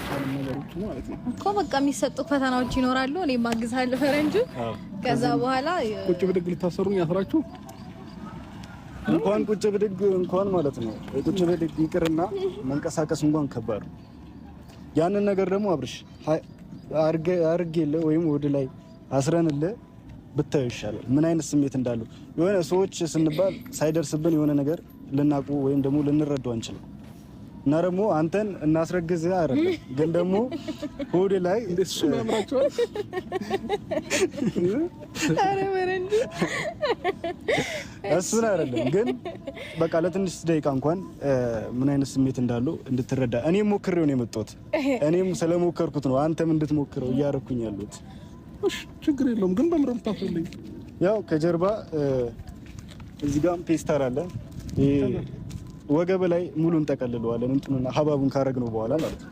አይቻልም ነገሮች ማለት ነው እኮ በቃ የሚሰጡ ፈተናዎች ይኖራሉ እኔ ማግዛለሁ ፈረንጁ ከዛ በኋላ ቁጭ ብድግ ልታሰሩኝ ያስራችሁ እንኳን ቁጭ ብድግ እንኳን ማለት ነው ቁጭ ብድግ ይቅርና መንቀሳቀስ እንኳን ከባድ ያንን ነገር ደግሞ አብርሽ አርገለ ወይም ወደ ላይ አስረንለ ብታዩ ይሻላል ምን አይነት ስሜት እንዳለው የሆነ ሰዎች ስንባል ሳይደርስብን የሆነ ነገር ልናቁ ወይም ደግሞ ልንረዳው አንችልም እና ደግሞ አንተን እናስረግዝ አይደለም ግን ደግሞ ሆድ ላይ እንደሱ ያምራቸዋል አረ ወረንጂ እሱን አይደለም ግን በቃ ለትንሽ ደቂቃ እንኳን ምን አይነት ስሜት እንዳለው እንድትረዳ እኔም ሞክሬው ነው የመጣሁት እኔም ስለሞከርኩት ነው አንተም እንድትሞክረው እያረኩኝ ያሉት እሺ ችግር የለውም ግን በምረም ታፈልኝ ያው ከጀርባ እዚህ ጋር ፔስታር አለ ወገብ ላይ ሙሉን ተቀልለዋለን እንትኑና ሐባቡን ካረግነው በኋላ ማለት ነው